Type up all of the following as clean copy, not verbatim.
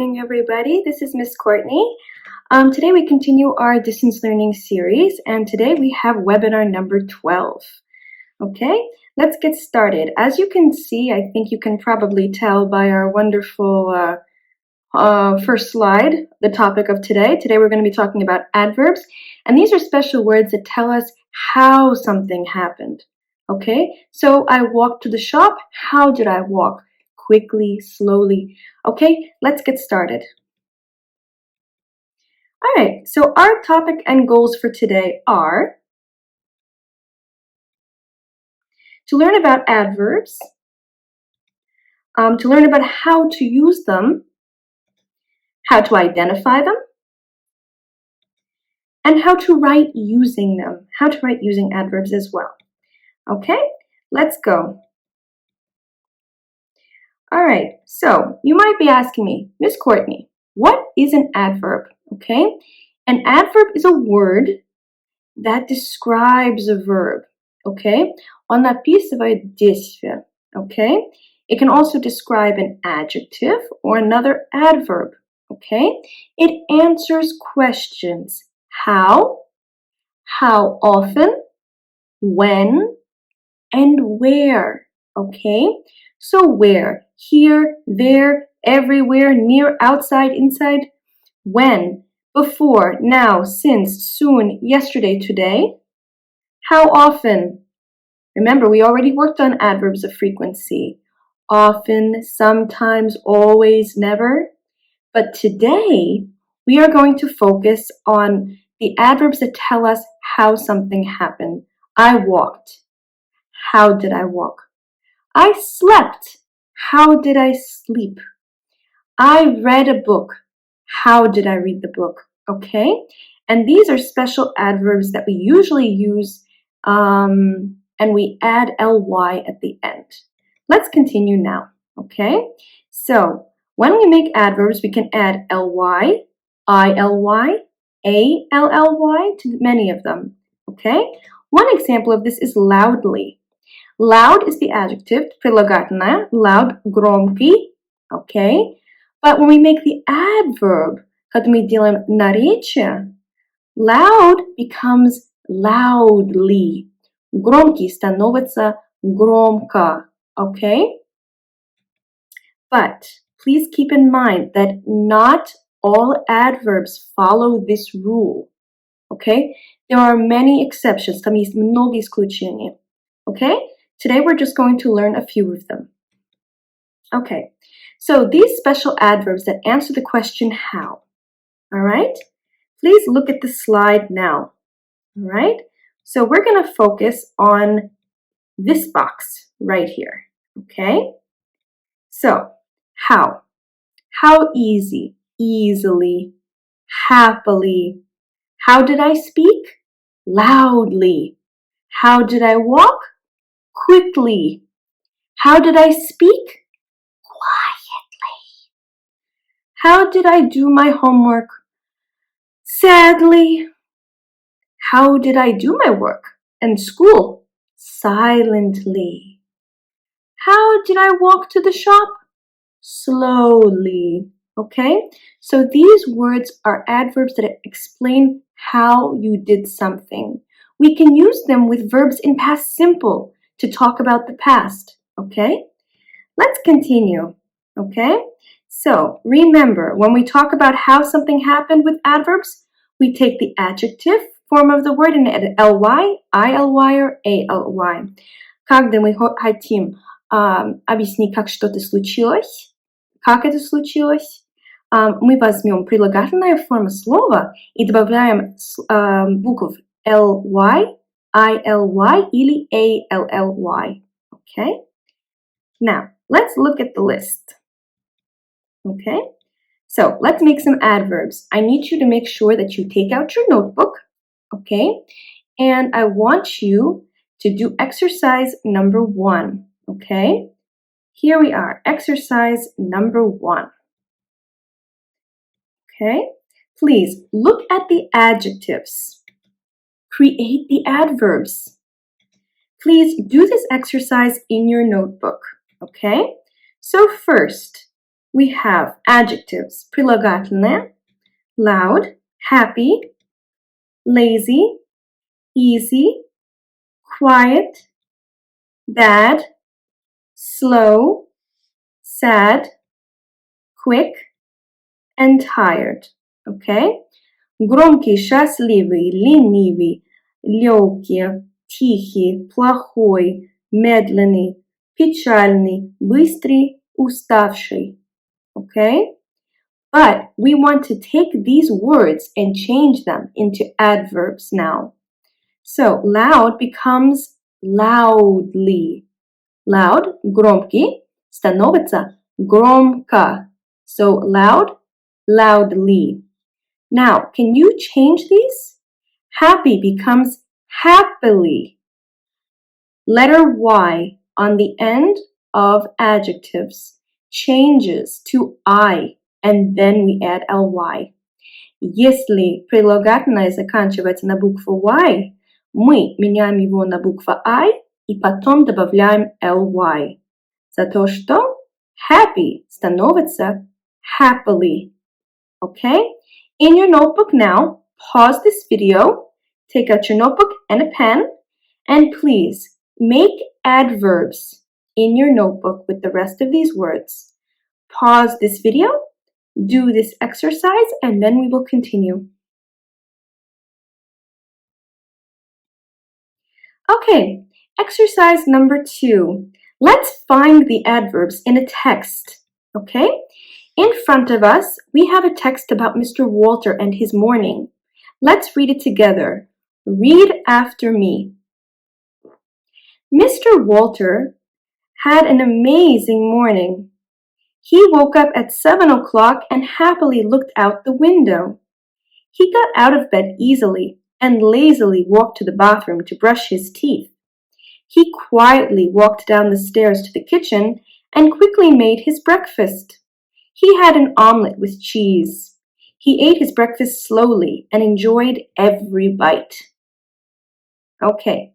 evening, everybody. This is Miss Courtney. Today we continue our distance learning series, and today we have webinar number 12. Okay, let's get started. As you can see, I think you can probably tell by our wonderful first slide, the topic of today. Today we're going to be talking about adverbs, and these are special words that tell us how something happened. Okay, so I walked to the shop. How did I walk? Quickly, slowly. Okay, let's get started. All right, so our topic and goals for today are to learn about adverbs, to learn about how to use them, how to identify them, and how to write using them, how to write using adverbs as well. Okay, let's go. All right, so you might be asking me, Miss Courtney, what is an adverb? Okay, an adverb is a word that describes a verb. Okay, он описывает действие. Okay, it can also describe an adjective or another adverb. Okay, it answers questions. How often, when, and where. Okay, so where? Here, there, everywhere, near, outside, inside. When? Before, now, since, soon, yesterday, today. How often? Remember, we already worked on adverbs of frequency. Often, sometimes, always, never. But today, we are going to focus on the adverbs that tell us how something happened. I walked. How did I walk? I slept. How did I sleep? I read a book. How did I read the book? Okay? And these are special adverbs that we usually use, and we add ly at the end. Let's continue now. Okay? So, when we make adverbs, we can add ly, ily, ally to many of them. Okay? One example of this is loudly. Loud is the adjective, прилагательное, loud, громкий, okay? But when we make the adverb, когда мы делаем наречие, loud becomes loudly. Громкий становится громко, okay? But please keep in mind that not all adverbs follow this rule, okay? There are many exceptions, там есть много исключений, okay? Today we're just going to learn a few of them. Okay, so these special adverbs that answer the question how, all right? Please look at the slide now, all right? So we're going to focus on this box right here, okay? So, how? How easy? Easily. Happily. How did I speak? Loudly. How did I walk? Quickly. How did I speak? Quietly. How did I do my homework? Sadly. How did I do my work and school? Silently. How did I walk to the shop? Slowly. Okay? So these words are adverbs that explain how you did something. We can use them with verbs in past simple to talk about the past, okay? Let's continue, okay? So remember, when we talk about how something happened with adverbs, we take the adjective form of the word and add ly, ily, or ally. Когда мы хотим объяснить, как что-то случилось, как это случилось, мы возьмем прилагательная форма слова и добавляем букв ly, ily или ally. Okay? Now, let's look at the list. Okay? So, let's make some adverbs. I need you to make sure that you take out your notebook. Okay? And I want you to do exercise number 1. Okay? Here we are. Exercise number 1. Okay? Please look at the adjectives. Create the adverbs. Please do this exercise in your notebook, okay? So first, we have adjectives, прилагательные, loud, happy, lazy, easy, quiet, bad, slow, sad, quick, and tired. Okay? Громкий, счастливый, ленивый, легкий, тихий, плохой, медленный, печальный, быстрый, уставший. Okay? But we want to take these words and change them into adverbs now. So loud becomes loudly. Loud, громкий, становится громко. So loud, loudly. Now, can you change these? Happy becomes happily. Letter Y on the end of adjectives changes to I, and then we add ly. Если прилагательное заканчивается на букву Y, мы меняем его на букву I и потом добавляем ly. За то, что happy становится happily. Okay? In your notebook now, pause this video, take out your notebook and a pen, and please make adverbs in your notebook with the rest of these words. Pause this video, do this exercise, and then we will continue. Okay, exercise number 2. Let's find the adverbs in a text. Okay? In front of us, we have a text about Mr. Walter and his morning. Let's read it together. Read after me. Mr. Walter had an amazing morning. He woke up at 7 o'clock and happily looked out the window. He got out of bed easily and lazily walked to the bathroom to brush his teeth. He quietly walked down the stairs to the kitchen and quickly made his breakfast. He had an omelet with cheese. He ate his breakfast slowly and enjoyed every bite. Okay,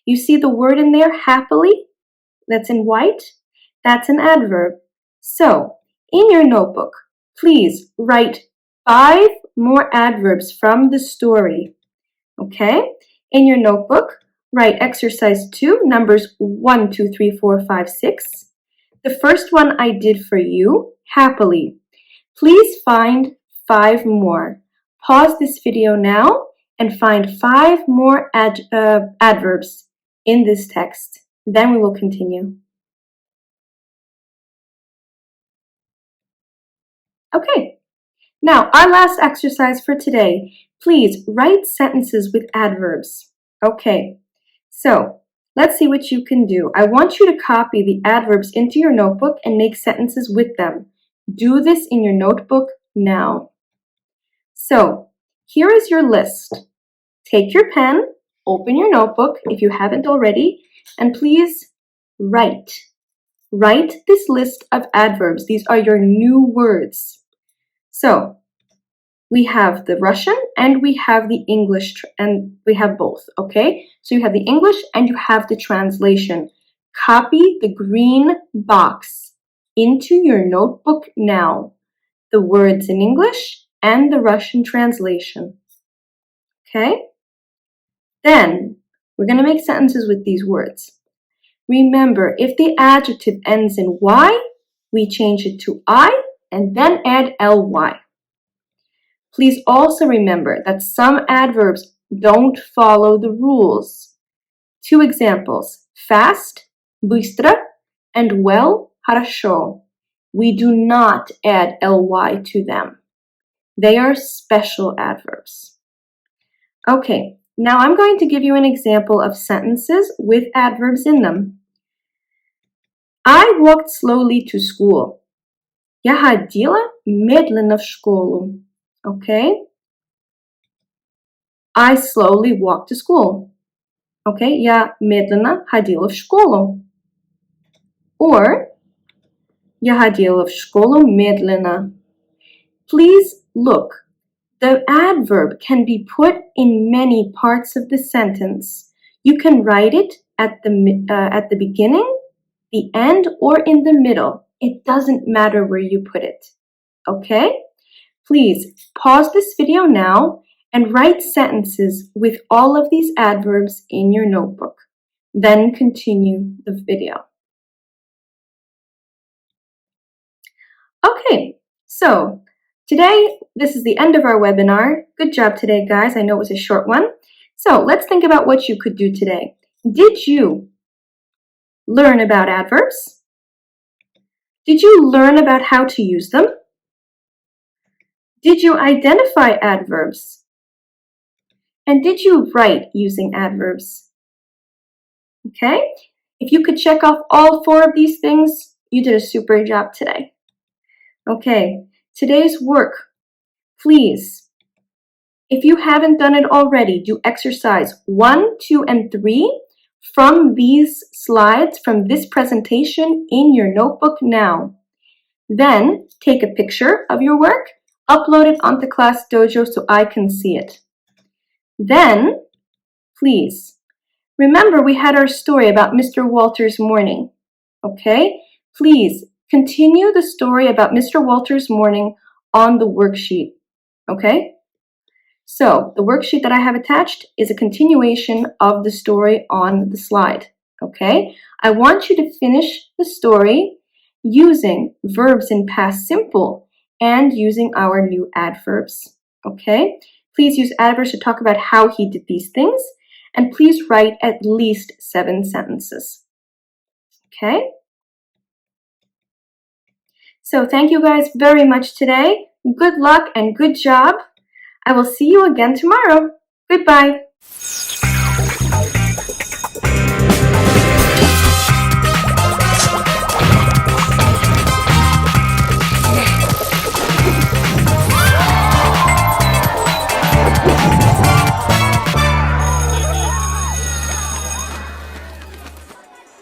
you see the word in there, happily? That's in white? That's an adverb. So, in your notebook, please write 5 more adverbs from the story. Okay? In your notebook, write exercise 2, numbers 1, 2, 3, 4, 5, 6. The first one I did for you, happily. Please find 5 more. Pause this video now and find 5 more adverbs in this text. Then we will continue. Okay, now our last exercise for today. Please write sentences with adverbs. Okay, so let's see what you can do. I want you to copy the adverbs into your notebook and make sentences with them. Do this in your notebook now. So, here is your list. Take your pen, open your notebook if you haven't already, and please write. Write this list of adverbs. These are your new words. So, we have the Russian and we have the English, and we have both, okay? So you have the English and you have the translation. Copy the green box into your notebook now. The words in English and the Russian translation. Okay? Then, we're going to make sentences with these words. Remember, if the adjective ends in Y, we change it to I and then add ly. Please also remember that some adverbs don't follow the rules. 2 examples, fast, быстро, and well, хорошо. We do not add ly to them. They are special adverbs. Okay, now I'm going to give you an example of sentences with adverbs in them. I walked slowly to school. Я ходила медленно в школу. Okay? I slowly walked to school. Okay? Я медленно ходила в школу. Or, я ходила в школу медленно. Please look. The adverb can be put in many parts of the sentence. You can write it at the beginning, the end, or in the middle. It doesn't matter where you put it, okay? Please pause this video now and write sentences with all of these adverbs in your notebook. Then continue the video. Okay, so today, this is the end of our webinar. Good job today, guys. I know it was a short one. So let's think about what you could do today. Did you learn about adverbs? Did you learn about how to use them? Did you identify adverbs? And did you write using adverbs? Okay, if you could check off all 4 of these things, you did a super job today. Okay, today's work, please, if you haven't done it already, do exercise 1, 2, and 3 from these slides, from this presentation in your notebook now. Then take a picture of your work, upload it onto Class Dojo so I can see it. Then, please, remember we had our story about Mr. Walter's morning, okay? Please continue the story about Mr. Walter's morning on the worksheet, okay? So the worksheet that I have attached is a continuation of the story on the slide, okay? I want you to finish the story using verbs in past simple and using our new adverbs, okay? Please use adverbs to talk about how he did these things, and please write at least 7 sentences, okay? So thank you guys very much today. Good luck and good job. I will see you again tomorrow. Goodbye.